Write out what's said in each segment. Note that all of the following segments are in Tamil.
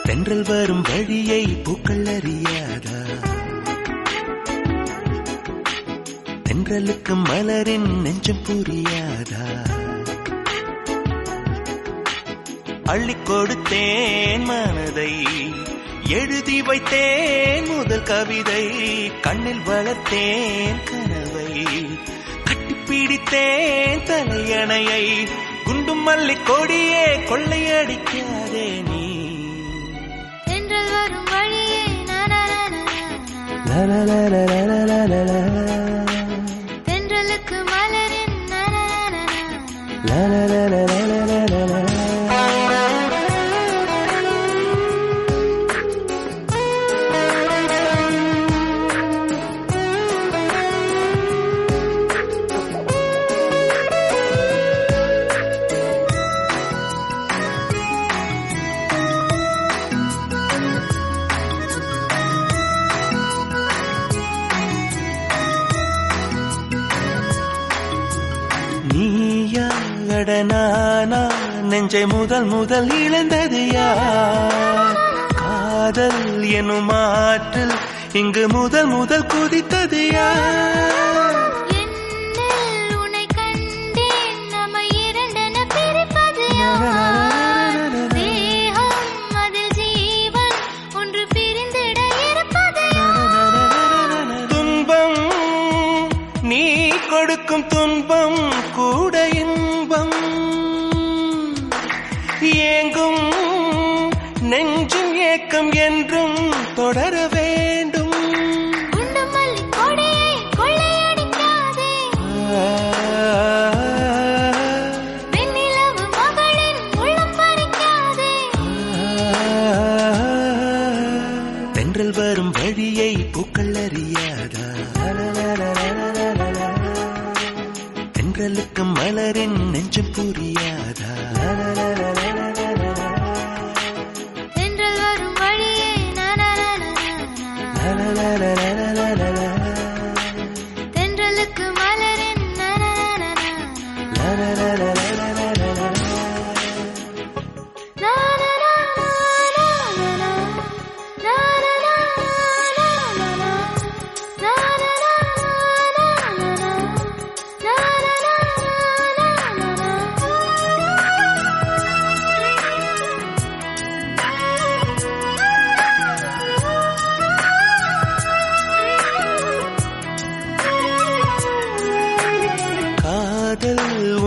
தென்றல் வரும் வழியை பூக்கள் அறியாதா? தென்றலுக்கு மலரின் நெஞ்சம் புரியாதா? அள்ளிக் கொடுத்தேன் மனதை, எழுதி வைத்தேன் முதல் கவிதை, கண்ணில் வளர்த்தேன் கனவை, கட்டிப்பிடித்தேன் தலையணையை, குண்டும் மல்லி கொடியே கொள்ளையடிக்காதே நீ. தென்றல் வரும் வழியே தென்றலுக்கு மலரின் நானா நெஞ்சை முதல் இழந்தது யார்? காதல் எனும் ஆற்றில் இங்கு முதல் குதித்தது யார்? உன்னை கண்டேன் நம்மை இரண்டென பிரிப்பது யார்? தேகம் அதில் ஜீவன் ஒன்று பிரிந்திட இருப்பது யார்? துன்பம் நீ கொடுக்கும் துன்பம் கூட இன்பம், ஏங்கும் நெஞ்சும் ஏக்கம் என்றும் தொடர வேண்டும். குண்டும் மல்லி கொடியை கொள்ளையடிக்காதே, வெண்ணிலவு மகளின் உள்ளம் பறிக்காதே. தென்றல் வரும் வழியை பூக்கள் அறியாதா? தென்றலுக்கு மலரின் நெஞ்சம் புரியாதா? தென்றல் வரும் வழியே தென்றலுக்கு மலரின்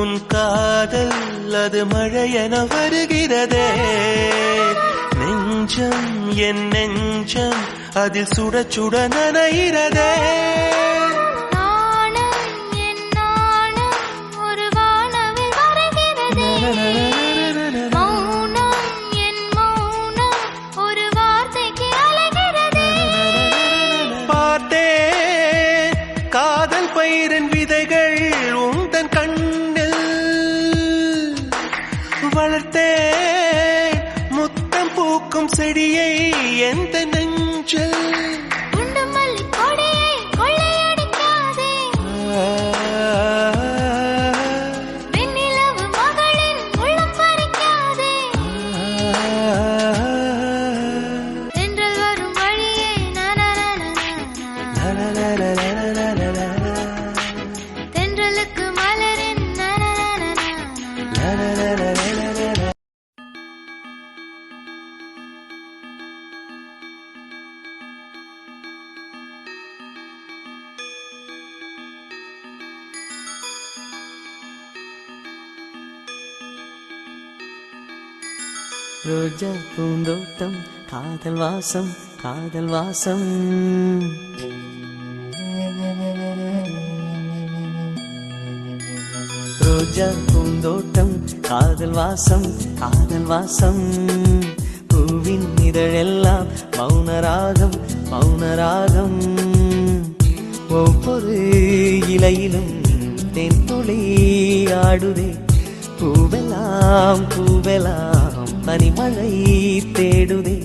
உன் காதல் அது மழையென வருகிறதே, நெஞ்சம் என் நெஞ்சம் அதில் சுட சுட நனைகிறதே. ஒரு வானவில் வருகிறதே, மௌனம் என் மௌனம் ஒரு வார்த்தைக்கு அலைகிறதே. பார்த்தேன் காதல் பயிரின் விதைகள் உந்தன் கண்ணில், வளர்த்தேன் முத்தம் பூக்கும் செடியை எந்த நெஞ்சில். குண்டும் மல்லி கொடியை கொள்ளையடிக்காதே, வெண்ணிலவு மகளின் உள்ளம் பறிக்காதே. தென்றல் வரும் வழியே தென்றலுக்கு மலரின் ரோஜா பூந்தோட்டம் காதல் வாசம் காதல் வாசம். ரோஜா பூந்தோட்டம் காதல் வாசம் காதல் வாசம். பூவின் இதழெல்லாம் மௌனராகம் மௌனராகம். ஒவ்வொரு இலையிலும் தென் துளி ஆடுதே. பூவெல்லாம் பூவெல்லாம் பனிமழை தேடுதே.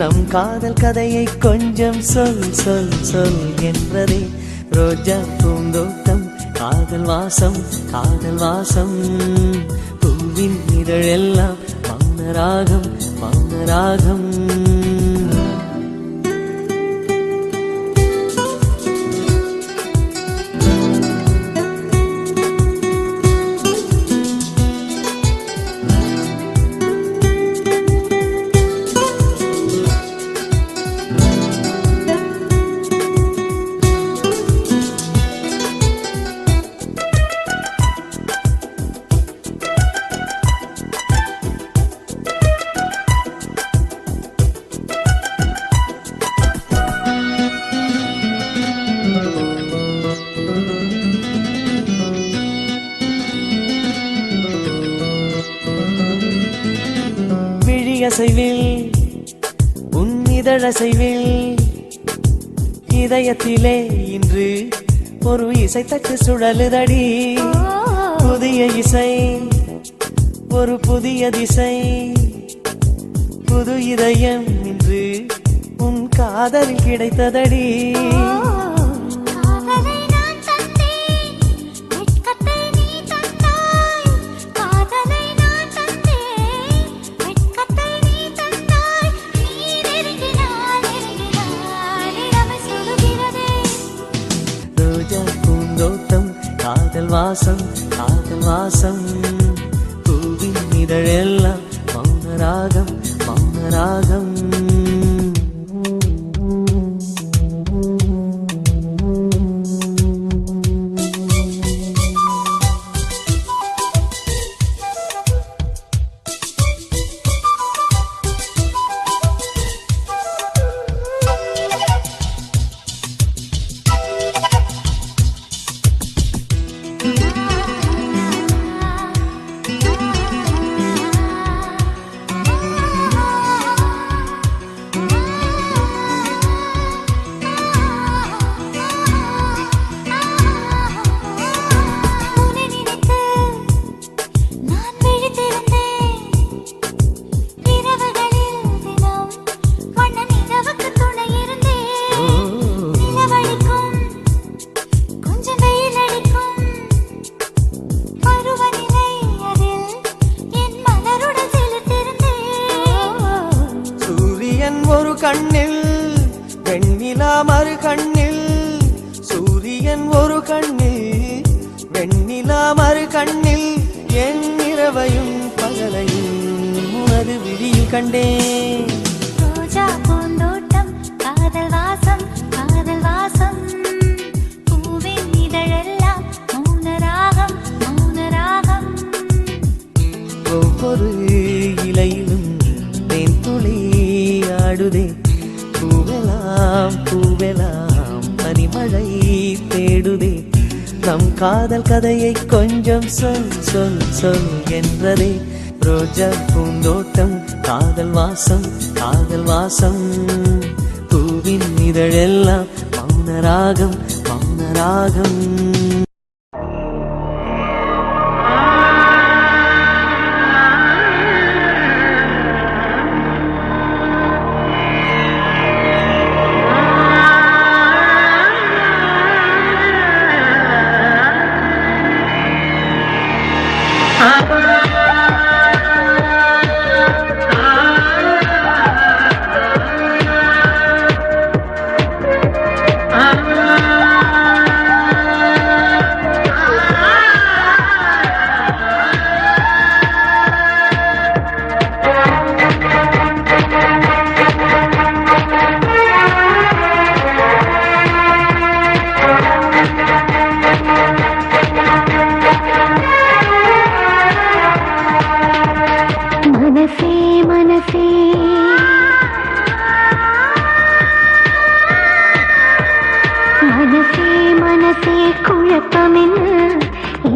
நம் காதல் கதையை கொஞ்சம் சொல் சொல் சொல் என்றதே. ரோஜா பூந்தோட்டம் காதல் வாசம் காதல் வாசம். பூவின் இதழெல்லாம் மௌனராகம் மௌன ராகம். விழியசைவில் உன் இதழசைவில் இதயத்திலே இன்று ஒரு இசைத்தட்டு சுழலுதடி. புதிய இசை ஒரு புதிய திசை, புது இதயம் இன்று உன் காதலில் கிடைத்ததடி. காதல் வாசம் காதல் வாசம், பூவின் இதழெல்லாம் மௌன ராகம் மௌன ராகம். ஒரு கண்ணில் வெண்ணிலா மறு கண்ணில், சூரியன் ஒரு கண்ணில் வெண்ணிலா மறு கண்ணில், என் இரவையும் பகலையும் உனது விழியில் கண்டேன். ரோஜா பூந்தோட்டம் காதல் வாசம் காதல் வாசம், பூவின் இதழெல்லாம் மௌன ராகம் மௌன ராகம். ஒவ்வொரு இலையிலும் தேன் துளி ஆடுதே, பூவெல்லாம் பூவெல்லாம் பனிமழை தேடுதே. நம் காதல் கதையை கொஞ்சம் சொல் சொல் சொல் என்றதே. ரோஜா பூந்தோட்டம் காதல் வாசம் காதல் வாசம், பூவின் இதழெல்லாம் மௌன ராகம் மௌன ராகம்.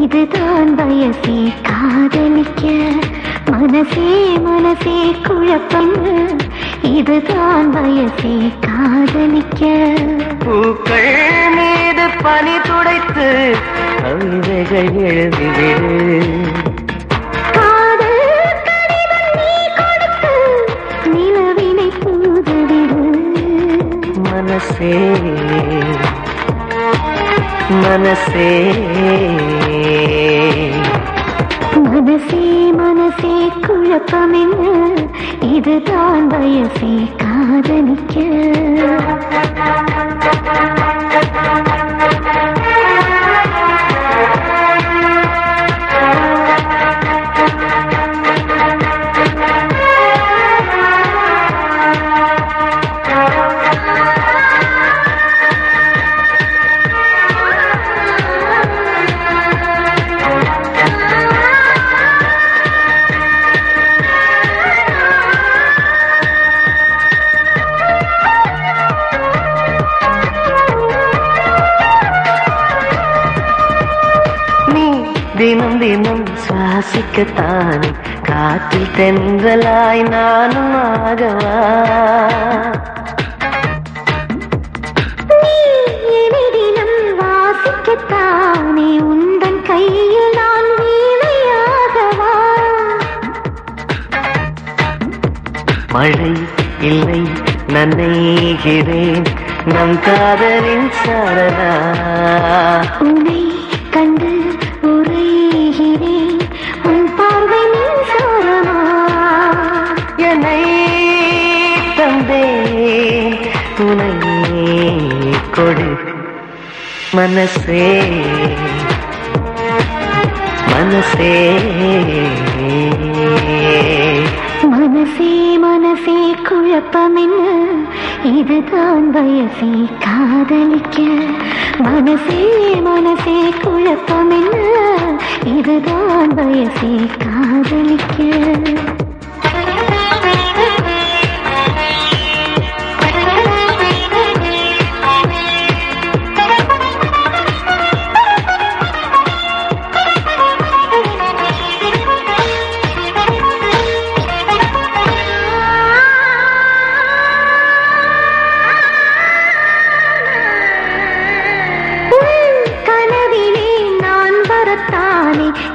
இதுதான் வயசே காதலிக்க, மனசே மனசே குழப்பம், இதுதான் வயசே காதலிக்க. பூக்கள் மீது பனி துடைத்து கவிதைகள் எழுதிவிடு, காதல் கடிதம் நீ கொடுத்து நிலவினை தூதுவிடு. மனசே மனசே மனசே மனசே குழப்பம் என்ன, இதுதான் வயசே காதலிக்க. தினம் தினம் சுவாசிக்கத்தானே காற்றில் தென்றலாய் நானும் ஆகவா. தினம் வாசிக்கத்தானே உந்தன் கையில் நான் வீணையாகவா. மழை இல்லை நனைகிறேன் நம் காதலின் சாரதா. உன்னை கண்டு உரைகிறேன் உன் பார்வை மின்சாரமா. என்னை தந்தே துணை கொடு மனசே மனசே மனசே மனசே குழப்பம் என்ன இதுதான் வயசே காதலிக்க. மனசே மனசே குழப்பம் என்ன இதுதான் வயசே காதலிக்க.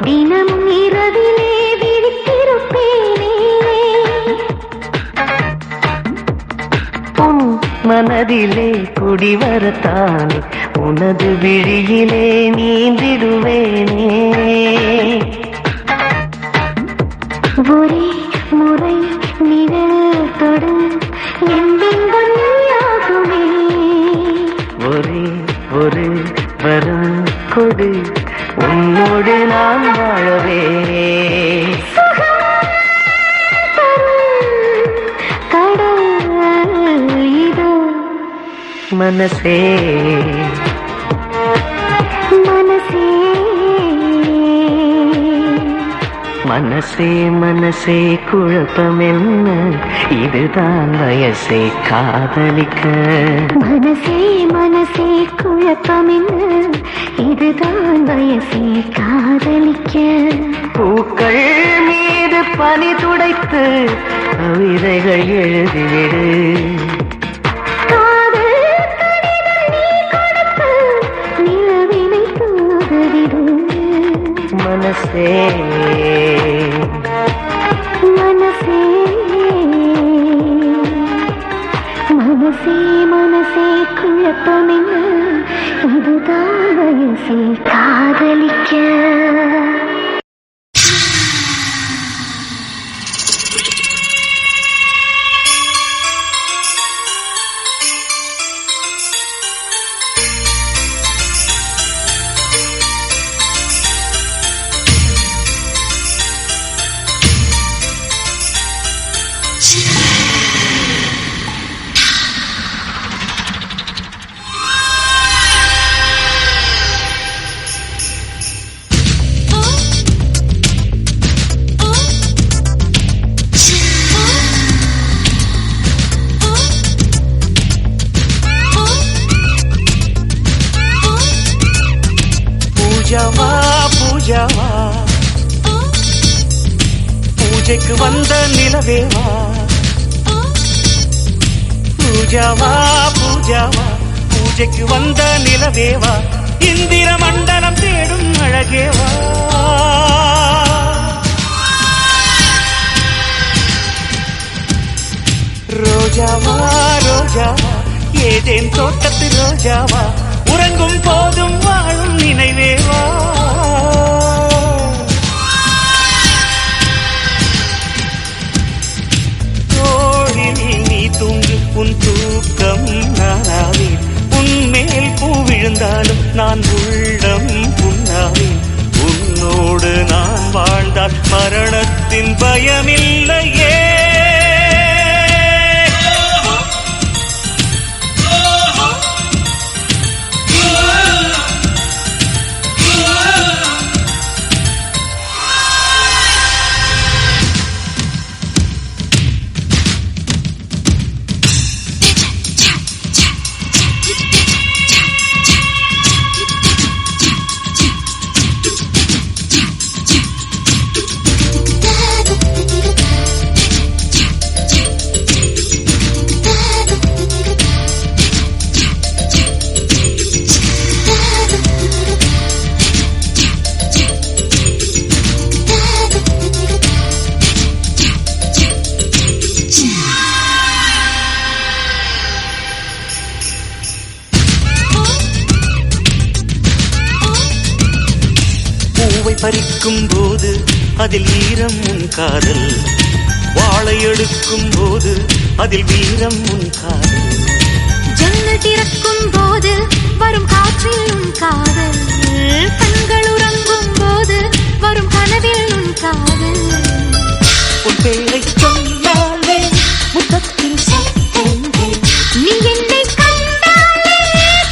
தினமும் இரவிலே விழித்திருப்பேனே உன் மனதிலே குடிவரத்தானே உனது விழியிலே நீந்திடுவேனே. ஒரே முறை நிழல் தொடு எந்தெங்குமே. ஒரே ஒரு வரம் கொடு உன்னோடு நான் வாழவே. கடல் இது மனசே மனசே மனசே மனசே குழப்பம் என்ன இதுதான் வயசே காதலிக்க. மனசே மனசே குழப்பம் என்ன இதுதான் வயசே காதலிக்க. பூக்கள் மீது பனி துடைத்து கவிதைகள் எழுதிவிடு. காதல் கடிதம் நீ கொடுத்து நிலவினை தூதுவிடு. மனசே மனசே மனசே மனசே குழப்பம் என்ன இதுதான் வயசே காதலிக்க. பூஜாவா பூஜாவா பூஜைக்கு வந்த நிலவேவா. பூஜாவா பூஜாவா பூஜைக்கு வந்த நிலவேவா. இந்திர மண்டலம் தேடும் அழகேவா. ரோஜாவா ரோஜாவா ஏதேன் தோட்டத்து ரோஜாவா. உறங்கும் போதும் வாழும் நினைவேவா. தூங்கு உன் தூக்கம் நானாவேன். உன்மேல் பூ விழுந்தாலும் நான் உள்ளம் புண்ணாவேன். உன்னோடு நான் வாழ்ந்தால் மரணத்தின் பயமில்லையே. பூவை பறிக்கும் போது அதில் ஈரம் உன் காதல். வாழை எடுக்கும் போது அதில் வீரம் உன் காதல். ஜன்னல் திறக்கும் போது வரும் காற்றில் உன் காதல். கண்கள் உறங்கும் போது வரும் கனவில் உன் காதல். உன் பேரை சொன்னாலே முத்தத்தில் சத்தங்கள். நீ என்னை கண்டாலே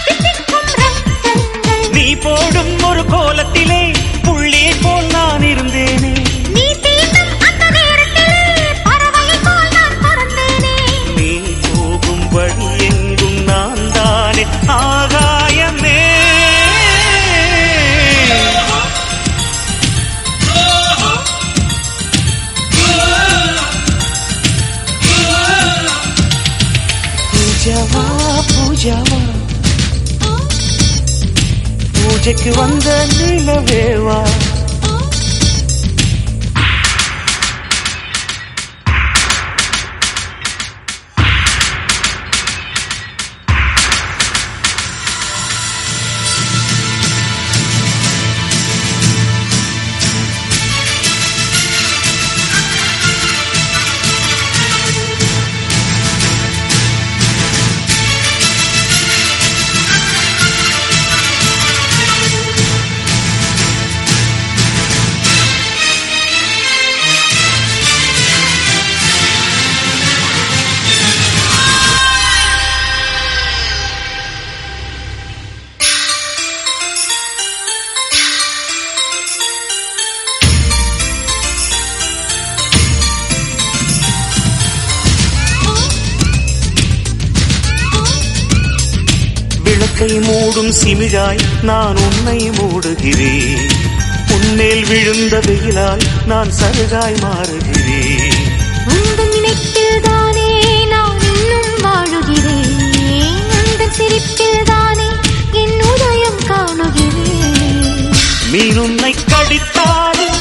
தித்திக்கும் ரத்தங்கள். நீ போடும் ஒரு கோலத்திலே புள்ளி போல் நான் இருந்தேனே. நீ தீண்டும் அந்த நேரத்திலே பறவை போல் நான் பறந்தேனே. நீ போகும் வழி எங்கும் நான் தானே ஆகாயமே. பூஜாவா பூஜாவா பூஜைக்கு வந்த நிலவேவா. விளக்கை மூடும் சிமிழாய் நான் உன்னை மூடுகிறேன். உன்மேல் விழுந்த வெயிலால் நான் சருகாய் மாறுகிறேன். உந்தன் நினைப்பில் தானே நான் இன்னும் வாழுகிறேன். உந்தன் சிரிப்பில் தானே என் உதயம் காணுகிறேன். மீன் உன்னை கடித்தாலும்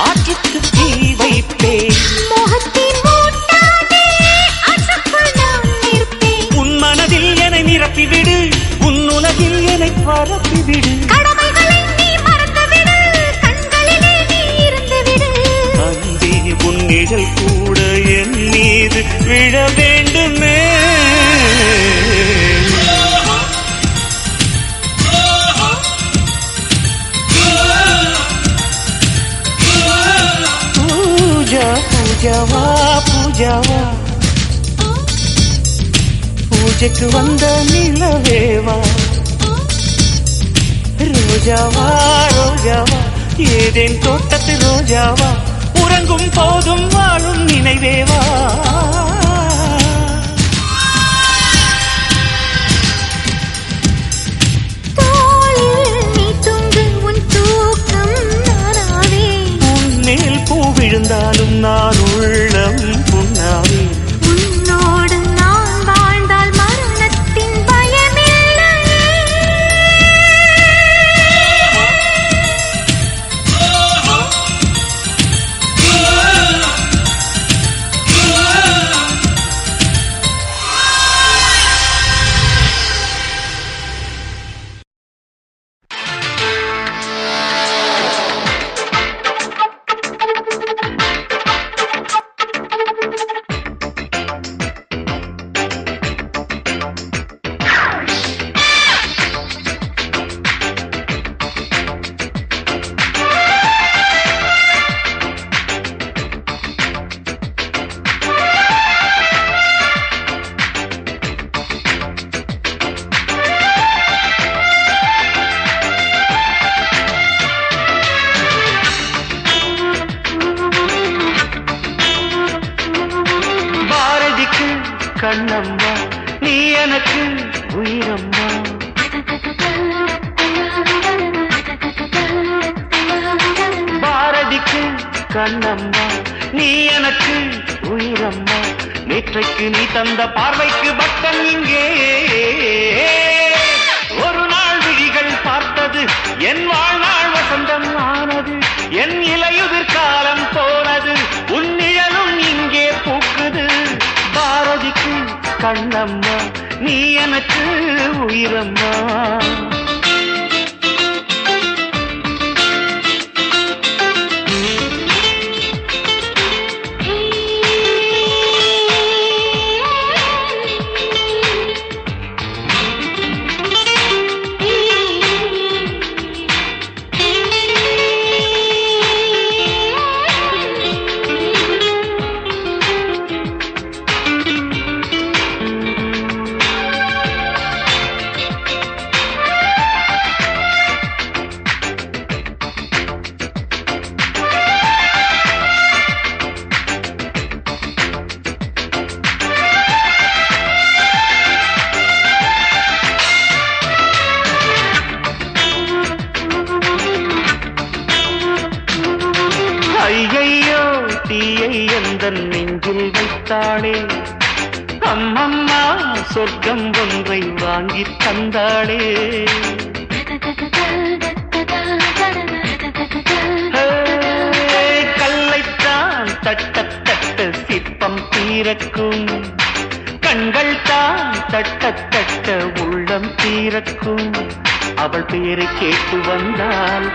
ஆற்றுக்கு தீ வைப்பேன். மோகத்தின் மூட்டானே அசக்குள் நான் இருப்பேன். உன் மனதில் என்னை நிரப்பிவிடு. உன் உலகில் என்னை பரப்பிவிடு. கடமைகளை நீ மறந்துவிடு. கண்களிலே நீ இருந்துவிடு. அன்பே உன் நிழல் கூட என் மீது விழ வேண்டுமே. பூஜா பூஜாவா பூஜாவா பூஜைக்கு வந்த நிலவேவா. ரோஜாவா ரோஜாவா ஏதேன் தோட்டத்து ரோஜாவா. உறங்கும் போதும் வாழும் நினைவேவா. தோளில் நீ தூங்கு உன் தூக்கம் நானாவே. உன்மேல் பூ விழுந்தாலும் நான் உள்ளம் புண்ணாவே. உன்னோடு நான் வாழ்ந்தால் மரணத்தின் பயமில்லையே. கண்ணம்மா நீ எனக்கு உயிரம்மா. பாரதிக்கு கண்ணம்மா நீ எனக்கு உயிரம்மா. நேற்றைக்கு நீ தந்த பார்வைக்கு பக்தன் இங்கே. ஒரு நாள் விழிகள் பார்த்தது என் வாழ்நாள் வசந்தம் ஆனது. என் இலையுதிர் காலம் போனது உன் நிழலும் இங்கே பூக்குது. பாரதிக்கு கண்ணம்மா நீ எனக்கு உயிரம்மா. ஐயையோ தீயை எந்தன் நெஞ்சில் வைத்தாளே. அம்மம்மா சொர்க்கம் ஒன்றை வாங்கி தந்தாளே. கல்லைத்தான் தட்ட தட்ட சிற்பம் தீரக்கும். கண்கள் தான் தட்ட தட்ட உள்ளம் தீரக்கும். அவள் பேரை கேட்டு வந்தால்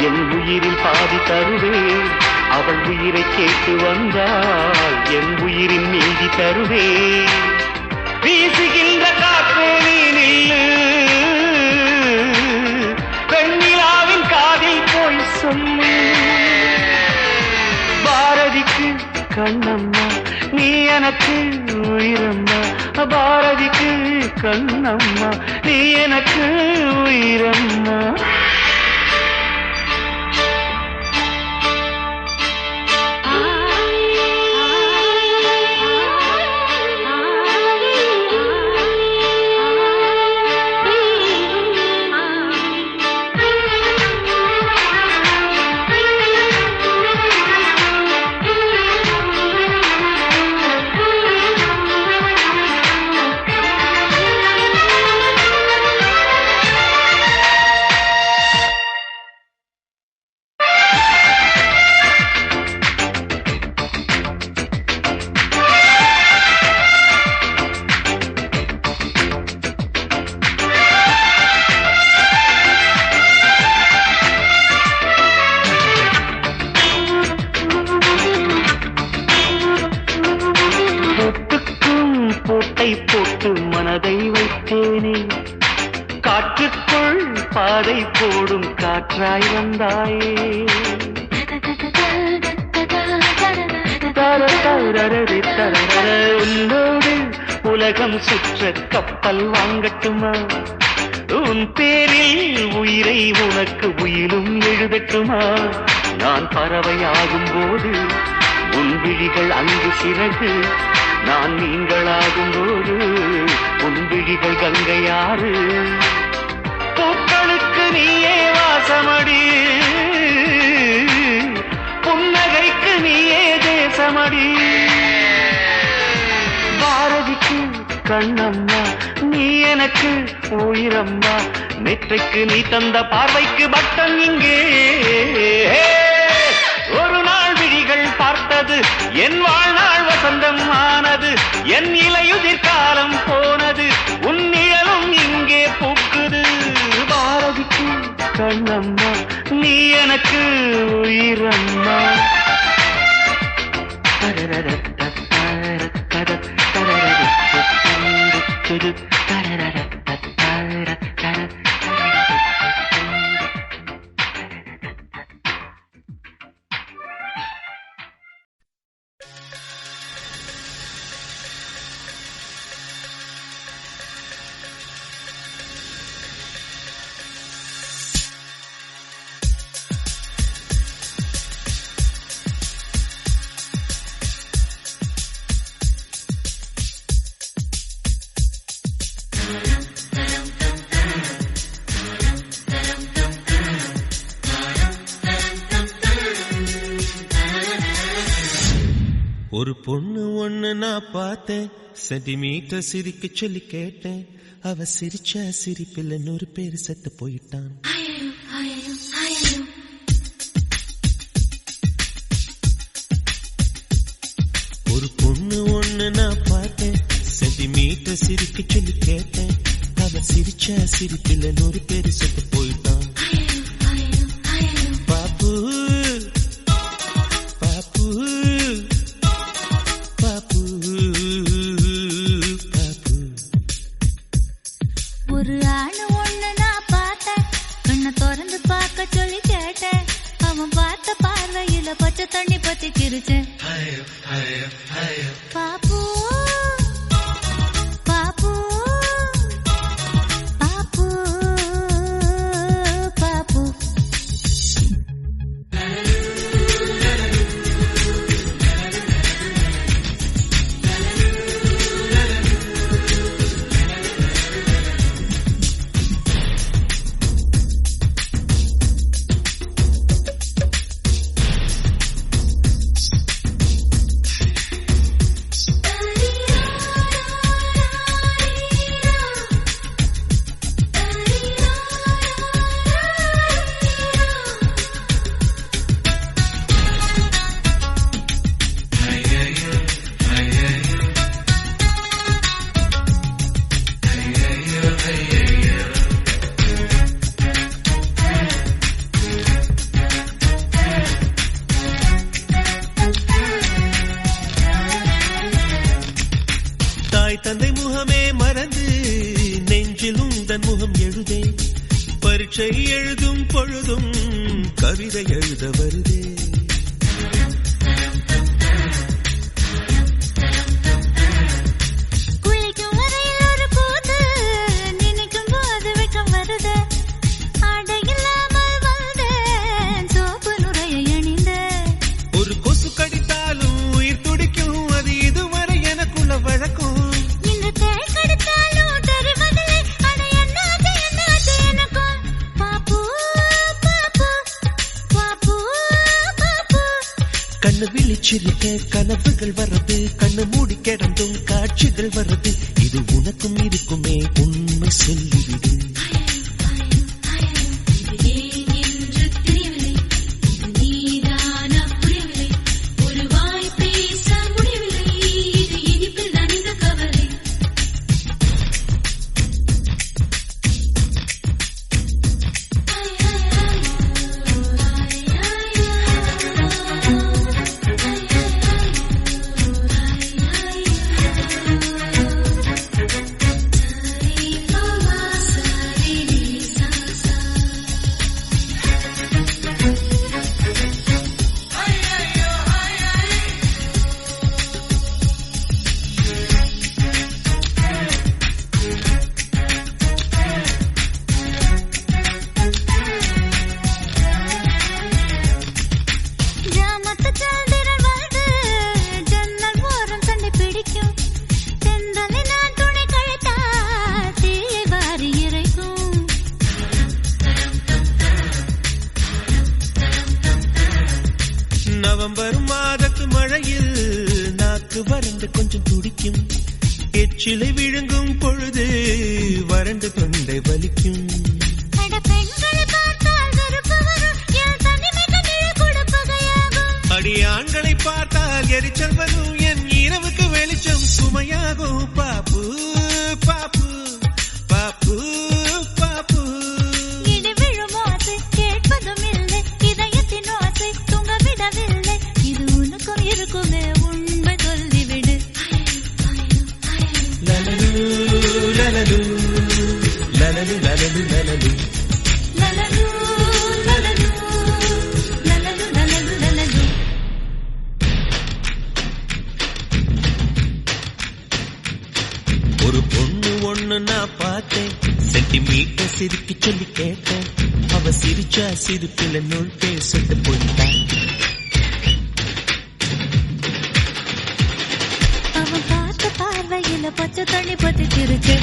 என் உயிரில் பாதி தருவேன். அவள் உயிரை கேட்டு வந்தால் என் உயிரின் மீதி தருவேன். வீசுகின்ற காற்றே நீ நில்லு, பெண்ணிலாவின் காதில் போய் சொல்லு. பாரதிக்கு கண்ணம்மா நீ எனக்கு உயிரம்மா. பாரதிக்கு கண்ணம்மா நீ எனக்கு உயிரம்மா. போட்டு மனதை வைத்தேனே. காற்றுக்குள் பாதை போடும் காற்றாய் வந்தாயே. உன்னோடு உலகம் சுற்ற கப்பல் வாங்கட்டுமா? உன் பேரில் உயிரை உனக்கு உயிரும் எழுதட்டுமா? நான் பறவையாகும் போது உன் விழிகள் அங்கு சிறகு. நான் நீங்களாகும் போது உன் விழிகள் கங்கையாறு. பூக்களுக்கு நீயே வாசமடி, புன்னகைக்கு நீயே தேசமடி. பாரதிக்கு கண்ணம்மா நீ எனக்கு உயிரம்மா. நேற்றைக்கு நீ தந்த பார்வைக்கு பட்டன் இங்கே. ஒரு நாள் விழிகள் பார்த்தது என் வாழ்நாள் வசந்தம் ஆனது. என் இலையுதிர் காலம் போனது உன் நிழலும் இங்கே பூக்குது. பாரதிக்கு கண்ணம்மா நீ எனக்கு உயிரம்மா. ஒரு பொண்ணு ஒண்ணு நான் பார்த்தேன், சென்டிமீட்டர் சிரிக்க சொல்லி கேட்டேன். அவ சிரிச்ச சிரிப்பில் 100 பேர் செத்து போயிட்டான். ஒரு பொண்ணு ஒண்ணு நான் பார்த்தேன், சென்டிமீட்டர் சிரிக்க சொல்லி கேட்டேன். அவ சிரிச்ச சிரிப்பில் 100 பேர் செத்து போயிட்டான். பாப்பு பாப்பு பாப்பு பாப்பு. ஒரு ஆணு ஒண்ணு நான் பார்த்தேன், கண்ணை திறந்து பார்க்க சொல்லி கேட்டேன். அவன் பார்த்த பார்வையில பச்சை தண்ணி பத்தி கிரிச்சேன். பாப்பு பாப்பு பாப்பு பாப்பு. தந்தை முகமே மறந்து நெஞ்சில் உந்தன் முகம் எழுதே. பரீட்சை எழுதும் பொழுதும் கவிதை எழுத வருதே. குளிக்கும் வரையில் ஒரு கூத்து, நினைக்கும் போது வெக்கம் வருது. அடையில்லாமல் வந்தேன், சோப்பு நுரையை அணிந்தேன். ஒரு கொசு கடித்தாலும் உயிர் துடிக்கும், அது இதுவரை எனக்குள்ள வழக்கம். கண்ணு விழிச்சிருக்க கனவுகள் வர்றது, கண்ணு மூடி கிடந்தும் காட்சிகள் வர்றது. இது உனக்கும் இருக்குமே உண்மை சொல்லிவிடு. நவம்பர் மாதத்து மழையில் நாக்கு வறண்டு கொஞ்சம் துடிக்கும். எச்சிலை விழுங்கும் பொழுது வறண்டு தொண்டை வலிக்கும். அடி ஆண்களை பார்த்தால் எரிச்சல் வரும், என் இரவுக்கு வெளிச்சம் சுமையாகும். பாப்பு பாப்பு பாப்பு பாப்பு. இடி விழும் ஓசை கேட்பதும் இல்லை, இதயத்தின் ஓசை தூங்க விடவில்லை. இது உனக்கும் இருக்குமே உண்மை சொல்லிவிடு. லலலு லலலு லலலு லலலு லலலு லலலு லலலு லலலு லலலு லலலு. ஒரு பொண்ணு ஒண்ணு நான் பார்த்தேன், சென்டிமீட்டர் சிரிக்க சொல்லி கேட்டேன். அவ சிரிச்சா சிரிப்பில் 100 பேர் செத்து போயிட்டான். அவன் பார்த்த பார்வையில பச்சை தண்ணி பத்தி சிரிச்சு.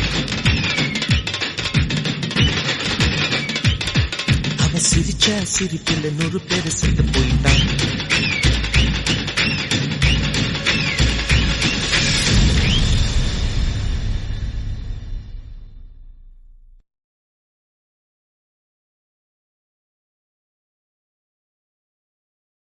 சிரிச்சா சிரிப்பில் 100 பேர் செத்து போயிட்டான்.